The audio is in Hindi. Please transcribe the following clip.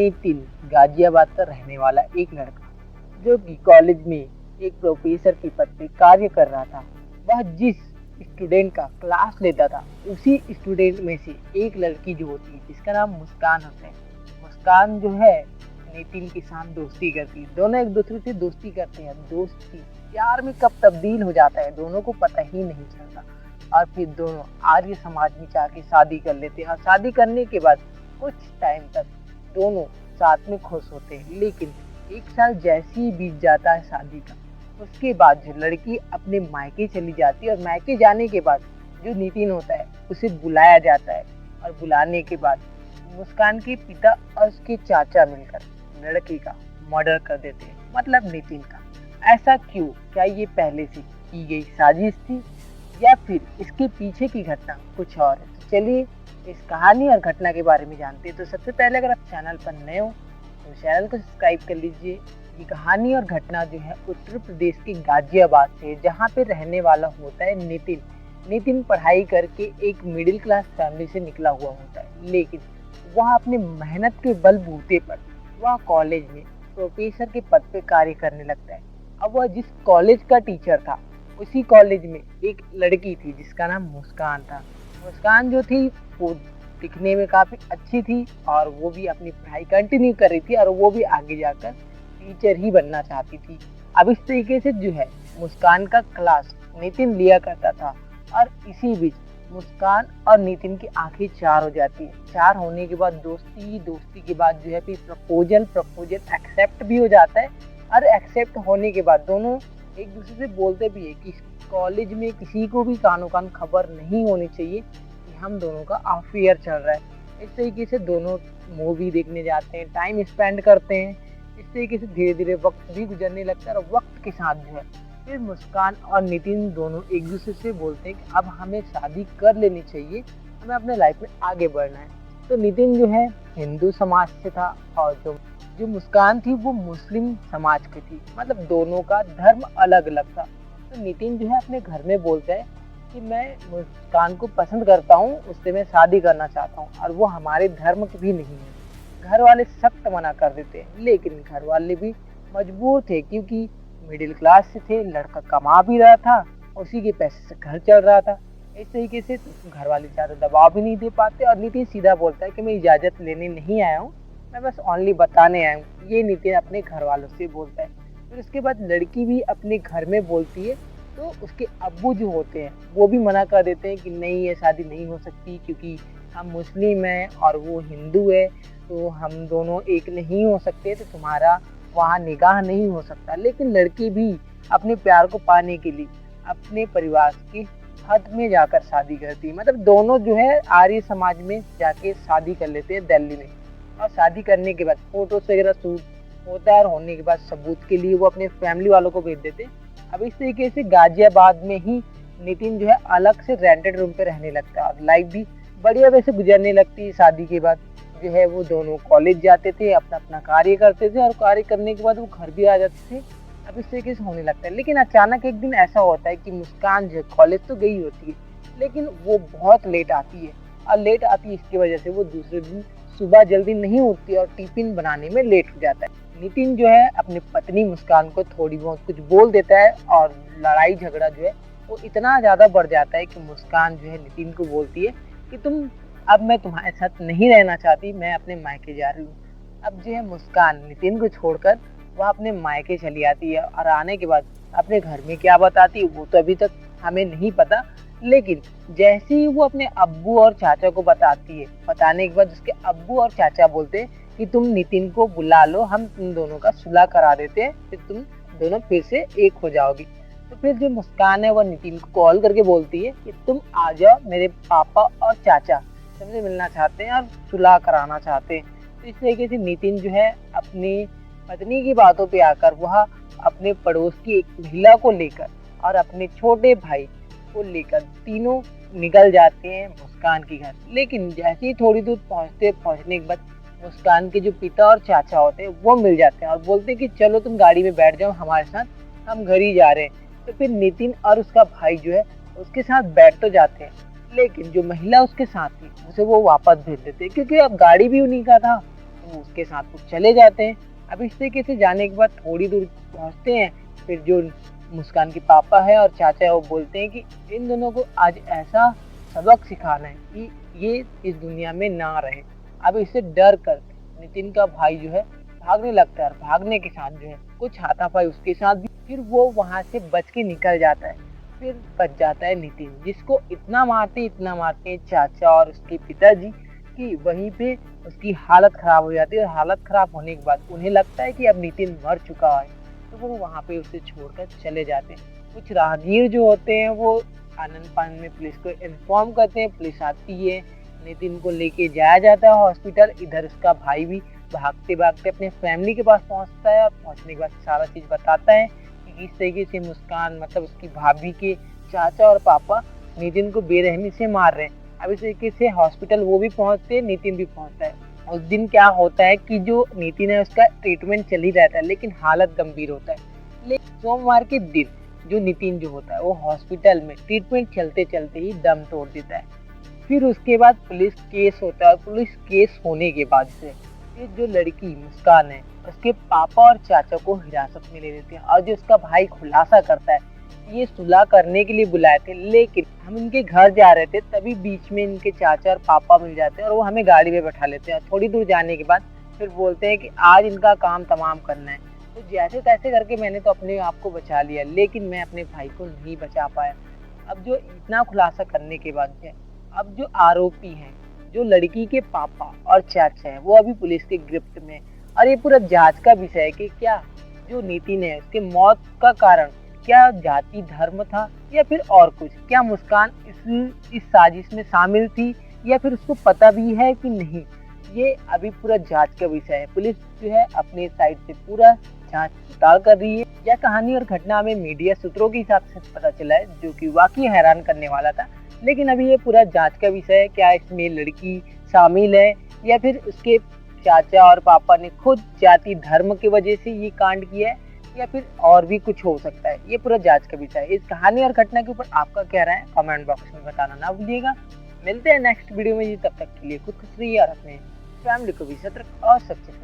नितिन गाजियाबाद का रहने वाला एक लड़का जो कि कॉलेज में एक प्रोफेसर के पद पे कार्य कर रहा था। वह जिस स्टूडेंट का क्लास लेता था उसी स्टूडेंट में से एक लड़की जो होती है जिसका नाम मुस्कान होता है। मुस्कान जो है नितिन के साथ दोस्ती करती है। दोनों एक दूसरे से दोस्ती करते हैं। दोस्ती प्यार में कब तब्दील हो जाता है दोनों को पता ही नहीं चलता। और फिर दोनों आर्य समाज में जाके शादी कर लेते हैं और शादी करने के बाद कुछ टाइम तक दोनों साथ में खुश होते हैं। लेकिन एक साल जैसे ही बीत जाता है शादी का, उसके बाद जो लड़की अपने मायके चली जाती है और मायके जाने के बाद जो नितिन होता है उसे बुलाया जाता है। और बुलाने के बाद मुस्कान के पिता और उसके चाचा मिलकर लड़की का मर्डर कर देते हैं, मतलब नितिन का। ऐसा क्यों? क्या ये पहले से की गई साजिश थी या फिर इसके पीछे की घटना कुछ और है? तो चलिए इस कहानी और घटना के बारे में जानते हैं। तो सबसे पहले अगर आप चैनल पर नए हो तो चैनल को सब्सक्राइब कर लीजिए। ये कहानी और घटना जो है उत्तर प्रदेश के गाजियाबाद से, जहाँ पे रहने वाला होता है नितिन। नितिन पढ़ाई करके एक मिडिल क्लास फैमिली से निकला हुआ होता है, लेकिन वह अपने मेहनत के बलबूते पर वह कॉलेज में प्रोफेसर के पद पे कार्य करने लगता है। अब वह जिस कॉलेज का टीचर था उसी कॉलेज में एक लड़की थी जिसका नाम मुस्कान था। मुस्कान जो थी वो दिखने में काफ़ी अच्छी थी और वो भी अपनी पढ़ाई कंटिन्यू कर रही थी और वो भी आगे जाकर टीचर ही बनना चाहती थी। अब इस तरीके से जो है मुस्कान का क्लास नितिन लिया करता था और इसी बीच मुस्कान और नितिन की आंखें चार हो जाती है। चार होने के बाद दोस्ती के बाद जो है फिर प्रपोजल एक्सेप्ट भी हो जाता है। और एक्सेप्ट होने के बाद दोनों एक दूसरे से बोलते भी है कि कॉलेज में किसी को भी कानो कान खबर नहीं होनी चाहिए कि हम दोनों का अफेयर चल रहा है। इस तरीके से दोनों मूवी देखने जाते हैं, टाइम स्पेंड करते हैं। इस तरीके से धीरे धीरे वक्त भी गुजरने लगता है और वक्त के साथ जो है फिर मुस्कान और नितिन दोनों एक दूसरे से बोलते हैं कि अब हमें शादी कर लेनी चाहिए, हमें अपने लाइफ में आगे बढ़ना है। तो नितिन जो है हिंदू समाज से था और जो मुस्कान थी वो मुस्लिम समाज की थी, मतलब दोनों का धर्म अलग अलग था। तो नितिन जो है अपने घर में बोलता है कि मैं मुस्कान को पसंद करता हूँ, उससे मैं शादी करना चाहता हूँ और वो हमारे धर्म की भी नहीं है। घर वाले सख्त मना कर देते हैं, लेकिन घर वाले भी मजबूर थे क्योंकि मिडिल क्लास से थे, लड़का कमा भी रहा था, उसी के पैसे से घर चल रहा था। इस तरीके से घर वाले ज़्यादा दबाव भी नहीं दे पाते और नितिन सीधा बोलता है कि मैं इजाज़त लेने नहीं आया हूँ, मैं बस ओनली बताने आया हूँ। ये नितिन अपने घर वालों से बोलता है। फिर उसके बाद लड़की भी अपने घर में बोलती है, तो उसके अब्बू जो होते हैं वो भी मना कर देते हैं कि नहीं, ये शादी नहीं हो सकती क्योंकि हम मुस्लिम हैं और वो हिंदू है, तो हम दोनों एक नहीं हो सकते, तो तुम्हारा वहाँ निकाह नहीं हो सकता। लेकिन लड़की भी अपने प्यार को पाने के लिए अपने परिवार के हद में जाकर शादी करती है। मतलब दोनों जो है आर्य समाज में जाके शादी कर लेते हैं दिल्ली में। और शादी करने के बाद फोटोज वगैरह शूट होता है और होने के बाद सबूत के लिए वो अपने फैमिली वालों को भेज देते हैं। अब इस तरीके से गाजियाबाद में ही नितिन जो है अलग से रेंटेड रूम पे रहने लगता है और लाइफ भी बढ़िया वैसे गुजरने लगती है। शादी के बाद जो है वो दोनों कॉलेज जाते थे, अपना अपना कार्य करते थे और कार्य करने के बाद वो घर भी आ जाते थे। अब इस तरीके से होने लगता है। लेकिन अचानक एक दिन ऐसा होता है कि मुस्कान जो कॉलेज तो गई होती है, लेकिन वो बहुत लेट आती है और लेट आती है इसकी वजह से वो दूसरे दिन सुबह जल्दी नहीं उठती और टिफिन बनाने में लेट हो जाता है। नितिन जो है अपनी पत्नी मुस्कान को थोड़ी बहुत कुछ बोल देता है और लड़ाई झगड़ा जो है वो इतना ज़्यादा बढ़ जाता है कि मुस्कान जो है नितिन को बोलती है कि अब मैं तुम्हारे साथ नहीं रहना चाहती, मैं अपने मायके जा रही हूँ। अब जो है मुस्कान नितिन को छोड़कर वह अपने मायके चली आती है और आने के बाद अपने घर में क्या बताती है वो तो अभी तक हमें नहीं पता। लेकिन जैसे ही वो अपने अब्बू और चाचा को बताती है, बताने के बाद उसके अब्बू और चाचा बोलते हैं कि तुम नितिन को बुला लो, हम तुम दोनों का सुलह करा देते हैं, फिर तुम दोनों फिर से एक हो जाओगी। तो फिर जो मुस्कान है वह नितिन को कॉल करके बोलती है कि तुम आ जाओ, मेरे पापा और चाचा तुमसे मिलना चाहते हैं और सुलह कराना चाहते हैं। तो इस तरीके से नितिन जो है अपनी पत्नी की बातों पे आकर वह अपने पड़ोस की एक महिला को लेकर और अपने छोटे भाई को लेकर तीनों निकल जाते हैं मुस्कान के घर। लेकिन जैसे ही थोड़ी दूर पहुंचने के बाद मुस्कान के जो पिता और चाचा होते हैं वो मिल जाते हैं और बोलते हैं कि चलो तुम गाड़ी में बैठ जाओ हमारे साथ, हम घर ही जा रहे हैं। तो फिर नितिन और उसका भाई जो है उसके साथ बैठ तो जाते हैं, लेकिन जो महिला उसके साथ थी उसे वो वापस भेज देते हैं क्योंकि अब गाड़ी भी उन्हीं का था। वो उसके साथ वो चले जाते हैं। अब इस तरीके से जाने के बाद थोड़ी दूर पहुंचते हैं, फिर जो मुस्कान के पापा है और चाचा है वो बोलते हैं कि इन दोनों को आज ऐसा सबक सिखाना है कि ये इस दुनिया में ना रहे। अब इससे डर कर नितिन का भाई जो है भागने लगता है, और भागने के साथ जो है कुछ हाथापाई उसके साथ भी, फिर वो वहां से बच के निकल जाता है। फिर बच जाता है नितिन, जिसको इतना मारते हैं चाचा और उसके पिताजी कि वहीं पे उसकी हालत खराब हो जाती है। और हालत खराब होने के बाद उन्हें लगता है कि अब नितिन मर चुका है, तो वो वहाँ पे उसे छोड़कर चले जाते हैं। कुछ राहगीर जो होते हैं वो आनंद फानन में पुलिस को इन्फॉर्म करते हैं, पुलिस आती है, नितिन को लेके जाया जाता है हॉस्पिटल। इधर उसका भाई भी भागते भागते अपने फैमिली के पास पहुंचता है, और पहुंचने के बाद सारा चीज बताता है कि किस तरीके से मुस्कान मतलब उसकी भाभी के चाचा और पापा नितिन को बेरहमी से मार रहे हैं। अब इस तरीके से हॉस्पिटल वो भी पहुंचते हैं, नितिन भी पहुंचता है। उस दिन क्या होता है कि जो नितिन है उसका ट्रीटमेंट चल ही रहता है, लेकिन हालत गंभीर होता है। लेकिन सोमवार के दिन जो नितिन जो होता है वो हॉस्पिटल में ट्रीटमेंट चलते चलते ही दम तोड़ देता है। फिर उसके बाद पुलिस केस होता है, और पुलिस केस होने के बाद से ये जो लड़की मुस्कान है उसके पापा और चाचा को हिरासत में ले लेते हैं, और जो उसका भाई खुलासा करता है ये सुलह करने के लिए बुलाए थे, लेकिन हम इनके घर जा रहे थे तभी बीच में इनके चाचा और पापा मिल जाते हैं, और वो हमें गाड़ी में बैठा लेते हैं। और थोड़ी दूर जाने के बाद फिर बोलते हैं कि आज इनका काम तमाम करना है। तो जैसे तैसे करके मैंने तो अपने आप को बचा लिया, लेकिन मैं अपने भाई को नहीं बचा पाया। अब जो इतना खुलासा करने के बाद है, अब जो आरोपी हैं, जो लड़की के पापा और चाचा हैं, वो अभी पुलिस के गिरफ्त में। और ये पूरा जांच का विषय है कि क्या जो नितिन है उसके मौत का कारण क्या जाति धर्म था या फिर और कुछ, क्या मुस्कान इस साजिश में शामिल थी या फिर उसको पता भी है कि नहीं, ये अभी पूरा जांच का विषय है। पुलिस जो है अपने साइड से पूरा जांच पड़ताल कर रही है। यह कहानी और घटना हमें मीडिया सूत्रों के हिसाब से पता चला है, जो कि वाकई हैरान करने वाला था। लेकिन अभी ये पूरा जांच का विषय है, क्या इसमें लड़की शामिल है या फिर उसके चाचा और पापा ने खुद जाति धर्म की वजह से ये कांड किया है, या फिर और भी कुछ हो सकता है। ये पूरा जांच का विषय है। इस कहानी और घटना के ऊपर आपका क्या राय है कमेंट बॉक्स में बताना ना भूलिएगा। मिलते हैं नेक्स्ट वीडियो में, तब तक के लिए खुद खुश रहिए और अपने फैमिली को भी सतर्क और सचेत